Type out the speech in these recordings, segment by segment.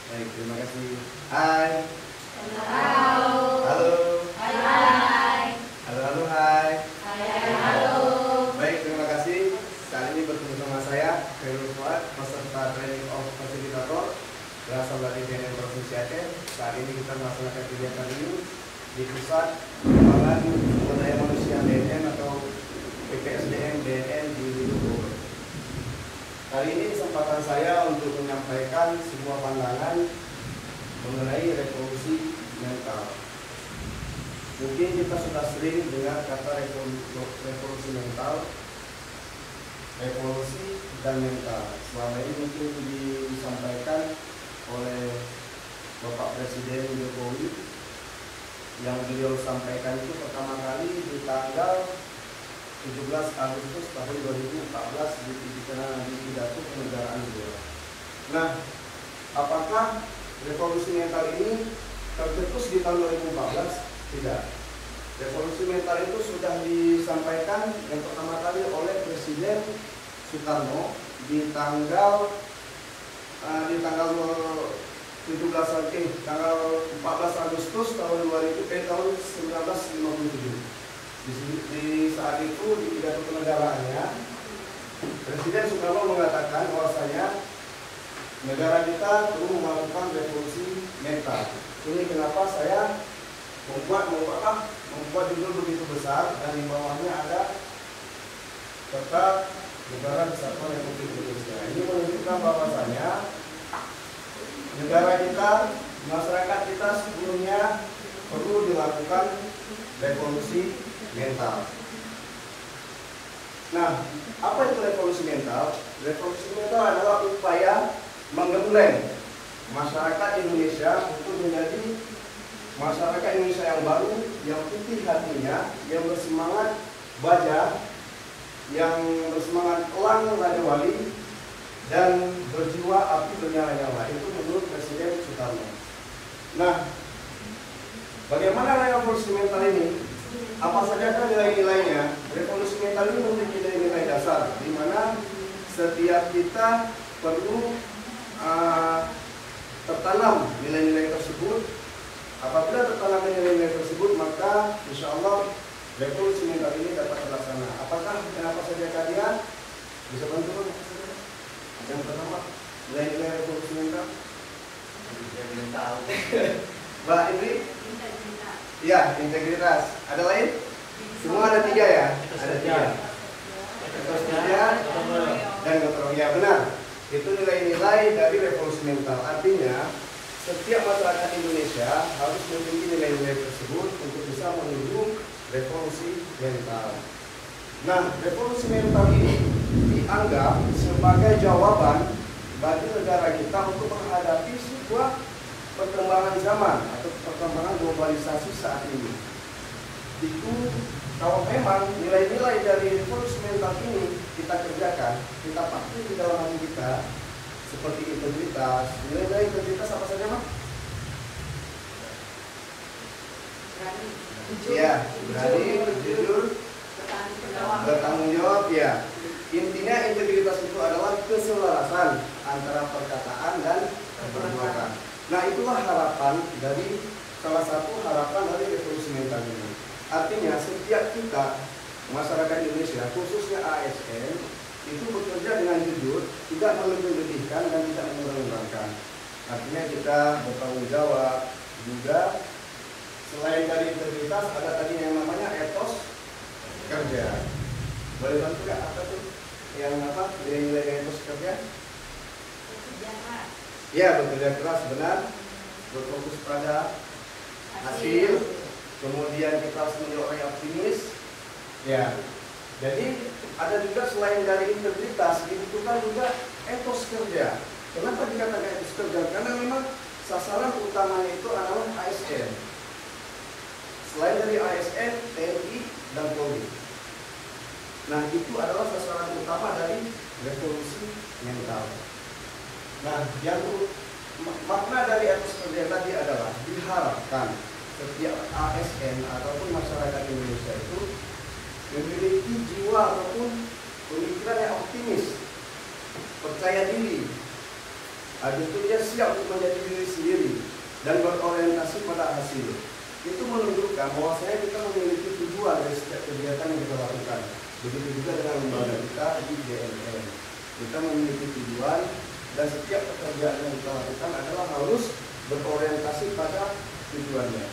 Baik, terima kasih. Hai. Halo. Halo. Hai. Halo, halo, hai. Halo. Baik, terima kasih. Saat ini bertemu sama saya, Khairul Fuad, peserta training of fasilitator berasal dari BNN Provinsi Aceh. Saat ini kita melaksanakan kegiatan ini di Pusat Pengembangan Sumber Daya Manusia BNN atau PPSDM BNN di Bogor. Kali ini kesempatan saya untuk menyampaikan sebuah pandangan mengenai revolusi mental. Mungkin kita sudah sering dengar kata revolusi mental, revolusi dan mental. Selama ini mungkin disampaikan oleh Bapak Presiden Jokowi, yang beliau sampaikan itu pertama kali di tanggal 17 Agustus tahun 2014 di pidato kenegaraan beliau. Nah, apakah revolusi mental ini tercetus di tahun 2014? Tidak. Revolusi mental itu sudah disampaikan yang pertama kali oleh Presiden Soekarno di tanggal 14 Agustus tahun 1957. Di saat itu di pidato kenegaraannya Presiden Soekarno mengatakan bahwasanya negara kita perlu melakukan revolusi mental. Ini kenapa saya membuat judul begitu besar dan di bawahnya ada peta Negara Kesatuan Republik Indonesia. Ini menunjukkan bahwasanya negara kita, masyarakat kita sebelumnya perlu dilakukan revolusi mental. Nah, apa itu revolusi mental? Revolusi mental adalah upaya menggembleng masyarakat Indonesia untuk menjadi masyarakat Indonesia yang baru, yang putih hatinya, yang bersemangat baja, yang bersemangat elang Raja Wali, dan berjiwa api bernyala-nyala. Itu menurut Presiden Soekarno. Nah, bagaimana revolusi mental ini? Apa saja kan nilai-nilainya? Revolusi mental ini memiliki nilai-nilai dasar, di mana setiap kita perlu tertanam nilai-nilai tersebut. Apabila tertanam nilai-nilai tersebut, maka insya Allah revolusi mental ini dapat terlaksana. Apakah dan apa saja kalian bisa bantu? Yang pertama, nilai-nilai revolusi mental. Mbak Indri? Ya, integritas. Ada lain? Semua ada 3 ya? Ada 3. Etos kerja dan gotong. Ya benar. Itu nilai-nilai dari revolusi mental. Artinya, setiap masyarakat Indonesia harus memiliki nilai-nilai tersebut untuk bisa menuju revolusi mental. Nah, revolusi mental ini dianggap sebagai jawaban bagi negara kita untuk menghadapi sebuah perkembangan zaman atau perkembangan globalisasi saat ini. Itu kalau memang nilai-nilai dari revolusi mental ini kita kerjakan, kita pakai di dalam hati kita, seperti integritas. Nilai-nilai integritas apa saja, Mak? Iya, berani, jujur, bertanggung jawab, ya. Intinya integritas itu adalah keselarasan antara perkataan dan perbuatan. Nah, itulah harapan dari salah satu harapan dari revolusi mental ini. Artinya setiap kita masyarakat Indonesia, khususnya ASN, itu bekerja dengan jujur, tidak melebih-lebihkan dan tidak mengurang-urangkan. Artinya kita bertanggung jawab juga. Selain dari integritas, ada tadi yang namanya etos kerja. Boleh bantu nggak apa tuh? Yang apa? Nilai-nilai etos kerja? Ya, bekerja keras, benar. Berfokus pada hasil. Kemudian kita harus menjadi orang yang optimis. Ya. Jadi ada juga selain dari integritas, dibutuhkan juga etos kerja. Kenapa dikatakan etos kerja? Karena memang sasaran utamanya itu adalah ASN. Selain dari ASN, TNI, dan Polri. Nah, itu adalah sasaran utama dari revolusi mental. Nah, yang makna dari etos kerja tadi adalah diharapkan setiap ASN ataupun masyarakat Indonesia itu memiliki jiwa ataupun pemikiran yang optimis, percaya diri, Habis itu dia siap untuk menjadi diri sendiri dan berorientasi pada hasil. Itu menunjukkan bahwasanya kita memiliki tujuan dari setiap kegiatan yang kita lakukan. Begitu juga dengan lembaga kita di JNN. Kita memiliki tujuan dan setiap pekerjaan yang kita lakukan adalah harus berorientasi pada tujuannya.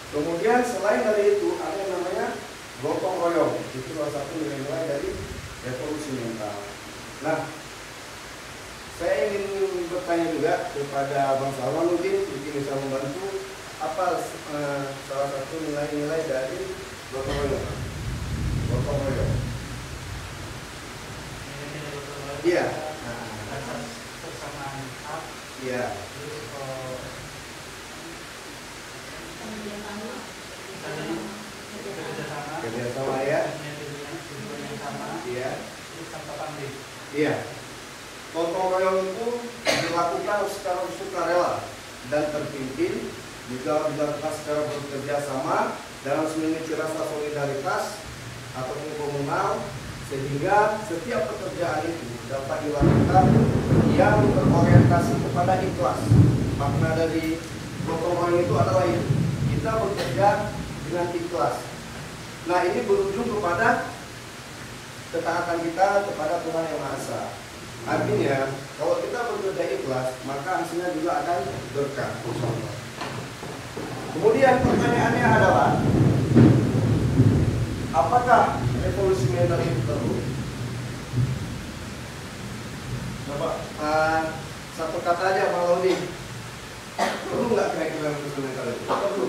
Kemudian selain dari itu ada yang namanya gotong royong. Itu salah satu nilai-nilai dari revolusi mental. Nah, saya ingin bertanya juga kepada Bang Salman, mungkin bisa membantu apa salah satu nilai-nilai dari gotong royong. Gotong royong. Iya. Iya. Kerjasama ya. Iya. Iya. Gotong royong itu dilakukan secara sukarela dan terpimpin, juga dilakukan secara bekerja sama dalam memiliki rasa solidaritas ataupun komunal, sehingga setiap pekerjaan itu dapat dilakukan yang berorientasi kepada ikhlas. Makna dari gotong royong itu adalah itu, kita bekerja dengan ikhlas. Nah, ini berujung kepada ketaatan kita kepada Tuhan Yang Maha Esa. Artinya, kalau kita bekerja ikhlas, maka hasilnya juga akan berkah. Kemudian pertanyaannya adalah, apakah revolusi mental itu perlu? Coba satu kata aja, Pak Lodi. Perlu nggak kira-kira revolusi mental itu? Perlu.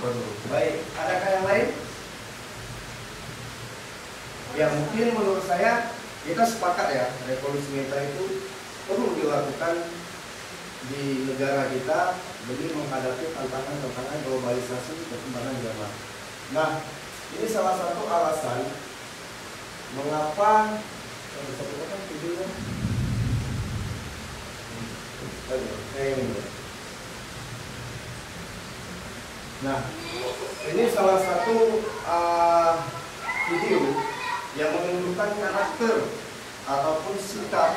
Perlu. Baik, adakah yang lain? Ya, mungkin menurut saya kita sepakat ya, revolusi mental itu perlu dilakukan di negara kita demi menghadapi tantangan-tantangan globalisasi perkembangan zaman. Nah, ini salah satu alasan mengapa Nah, ini salah satu video yang menunjukkan karakter ataupun sikap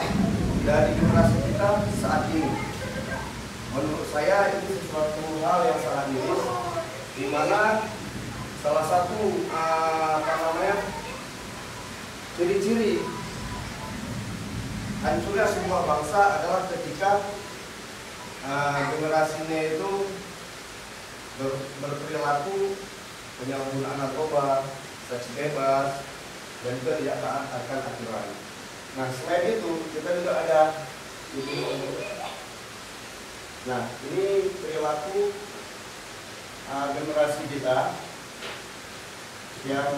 dari generasi kita saat ini. Menurut saya itu sesuatu hal yang sangat miris, di mana salah satu ciri-ciri hancurnya sebuah bangsa adalah ketika generasinya itu berperilaku penyalahgunaan narkoba, seks bebas, dan juga tidak taat akan aturan. Nah, selain itu kita juga ada video. Nah, ini perilaku generasi kita yang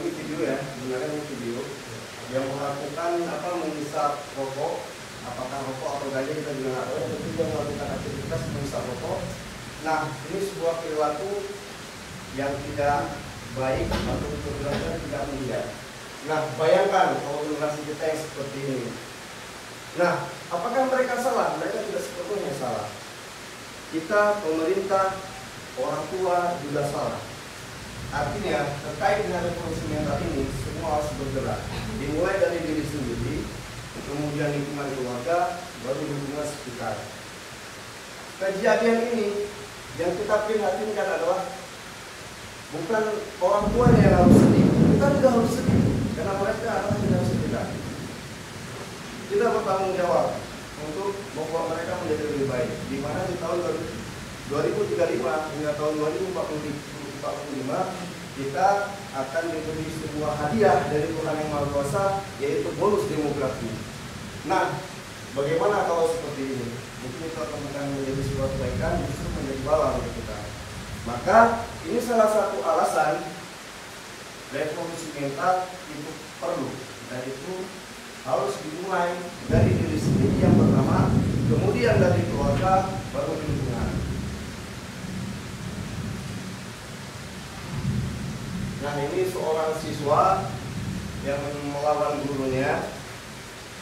ini video ya, sebenarnya ini video yang melakukan menghisap rokok, apakah rokok atau ganja kita juga nggak tahu, tapi dia melakukan aktivitas menghisap rokok. Nah, ini sebuah perilaku yang tidak baik atau perilaku tidak mulia. Nah, bayangkan kalau generasi kita yang seperti ini. Nah, apakah mereka salah? Mereka tidak sepenuhnya salah. Kita, pemerintah, orang tua juga salah. Artinya, terkait dengan revolusi mental ini, semua harus bergerak. Dimulai dari diri sendiri, kemudian lingkungan keluarga, baru lingkungan sekitar. Kejadian ini yang kita prihatinkan adalah bukan orang tuanya yang harus sedih, kita juga harus sedih. Karena mereka adalah generasi kita. Kita bertanggung jawab untuk membuat mereka menjadi lebih baik. Di mana di tahun 2035 hingga tahun 2045 kita akan diberi sebuah hadiah dari Tuhan Yang Maha Kuasa, yaitu bonus demografi. Nah, bagaimana kalau seperti ini? Mungkin itu akan menjadi sebuah kebaikan, justru menjadi bala untuk kita. Maka ini salah satu alasan revolusi mental itu perlu, dan itu harus dimulai dari diri sendiri yang pertama, kemudian dari keluarga, baru lingkungan. Nah, ini seorang siswa yang melawan gurunya.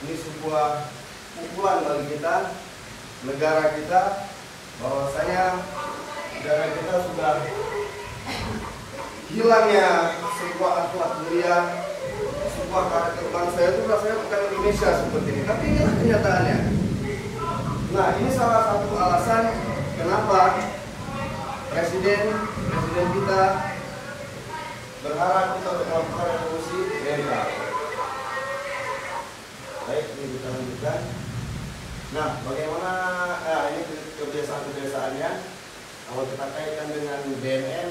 Ini sebuah pukulan bagi kita, negara kita, bahwasanya negara kita sudah hilangnya sebuah akhlak mulia, sebuah karakter bangsa itu rasanya bukan Indonesia seperti ini. Tapi inilah kenyataannya. Nah, ini salah satu alasan kenapa presiden kita berharap kita untuk melakukan revolusi mental. Baik, ini kita lanjutkan. Nah, bagaimana ini kebiasaan-kebiasaannya? Kalau kita kaitkan dengan BNN,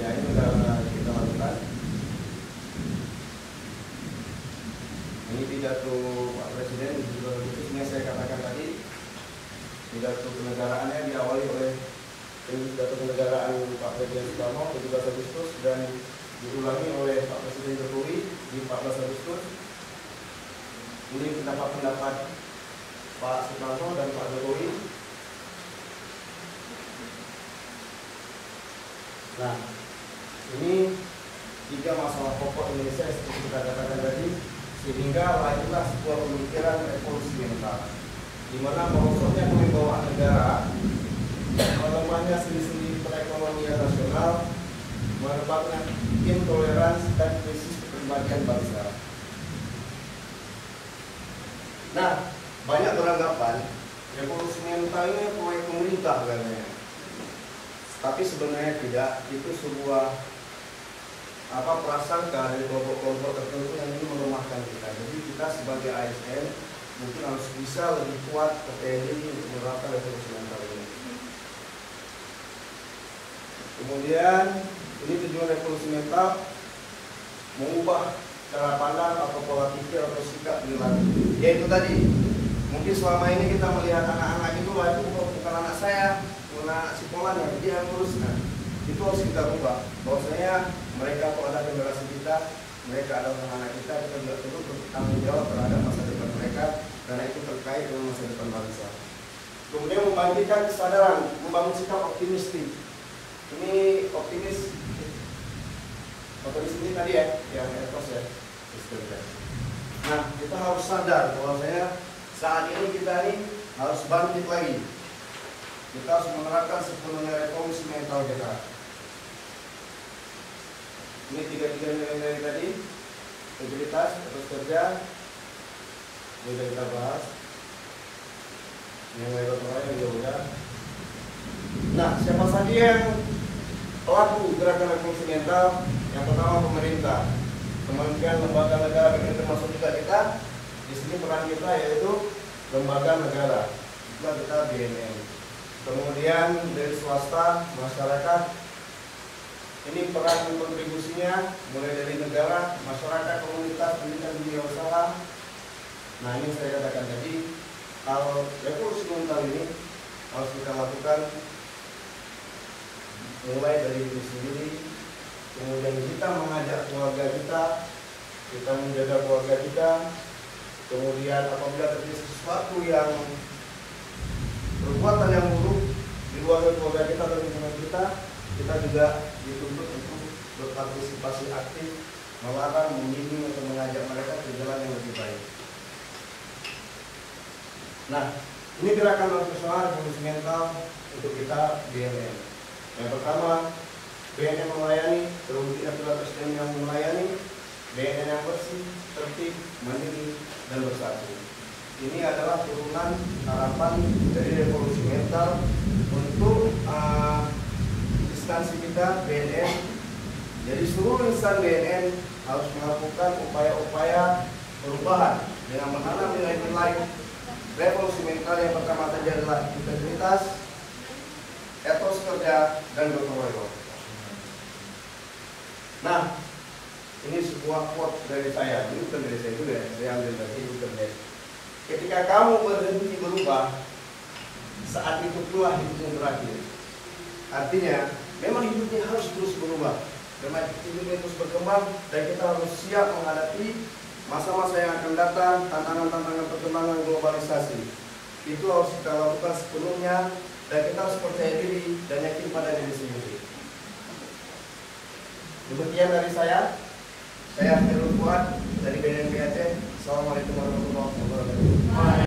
ya ini sudah kita lakukan. Ini pidato Pak Presiden juga khususnya saya katakan tadi, pidato kenegaraannya diawali oleh pidato kenegaraan Pak Presiden Soekarno 17 Agustus dan diulangi oleh Pak Presiden Jokowi di 14 Agustus. Ini pendapat Pak Soekarno dan Pak Jokowi. Nah, ini 3 masalah pokok Indonesia seperti kita katakan tadi, sehingga lahirlah sebuah pemikiran revolusi mental, di mana merosotnya kewibawaan negara, melemahnya sendi-sendi perekonomian nasional, merebaknya intoleransi dan krisis kepribadian bangsa. Nah, banyak beranggapan revolusi mental ini proyek pemerintah katanya. Tapi sebenarnya tidak, itu sebuah prasangka dari kelompok-kelompok tertentu yang ingin melemahkan kita. Jadi kita sebagai ASN mungkin harus bisa lebih kuat TNI untuk menerapkan revolusi mental ini. Kemudian ini tujuan revolusi mental mengubah cara pandang atau pola pikir atau sikap perilaku. Yaitu tadi, mungkin selama ini kita melihat anak-anak itu bukan anak saya, bukan anak si Polan yang dia nguruskan. Itu harus kita rubah. Bahwasanya mereka kalau ada generasi kita, mereka adalah anak kita juga perlu bertanggung jawab terhadap masa depan mereka, karena itu terkait dengan masa depan bangsa. Kemudian membangkitkan kesadaran, membangun sikap optimistik. Ini optimis ini tadi ya, yang etos ya. Nah, kita harus sadar bahwasanya saat ini kita harus bangkit lagi. Kita harus menerapkan sepenuhnya revolusi mental kita. Ini 3 nilai tadi, integritas, etos kerja, ini sudah kita bahas. Nilai lain juga udah. Nah, siapa saja yang pelaku gerakan revolusi mental? Yang pertama pemerintah, kementerian lembaga negara, termasuk juga kita. Di sini peran kita yaitu lembaga negara, kita BNN. Kemudian dari swasta, masyarakat. Ini peran kontribusinya mulai dari negara, masyarakat, komunitas, pendidikan, dunia usaha. Nah, ini saya katakan tadi, kalau revolusi mental ini harus kita lakukan mulai dari diri sendiri. Kemudian kita mengajak keluarga kita menjaga keluarga kita. Kemudian apabila terjadi sesuatu yang perbuatan yang buruk di luar keluarga kita atau lingkungan kita juga dituntut untuk berpartisipasi aktif, melarang, membimbing atau mengajak mereka ke jalan yang lebih baik. Nah, ini gerakan nasional revolusi mental untuk kita BNN. Yang pertama, BNN melayani, terwujudnya pilar Presiden yang melayani, BNN yang bersih, tertib, mandiri, dan bersatu. Ini adalah turunan harapan dari revolusi mental untuk instansi kita BNN. Jadi seluruh insan BNN harus melakukan upaya-upaya perubahan dengan menanam nilai-nilai revolusi mental. Yang pertama tadi adalah integritas, etos kerja, dan gotong royong. Nah, ini sebuah quote dari saya. Ini bukan dari saya juga, saya ambil dari internet. Ketika kamu berhenti berubah, saat itu pula hidupmu berakhir. Artinya, memang hidupnya harus terus berubah. Karena hidupnya terus berkembang dan kita harus siap menghadapi masa-masa yang akan datang, tantangan-tantangan perkembangan globalisasi. Itu harus kita lakukan sepenuhnya dan kita harus percaya diri dan yakin pada diri sendiri. Demikian dari saya Heru Fuad dari BNN Aceh. Assalamualaikum warahmatullahi wabarakatuh.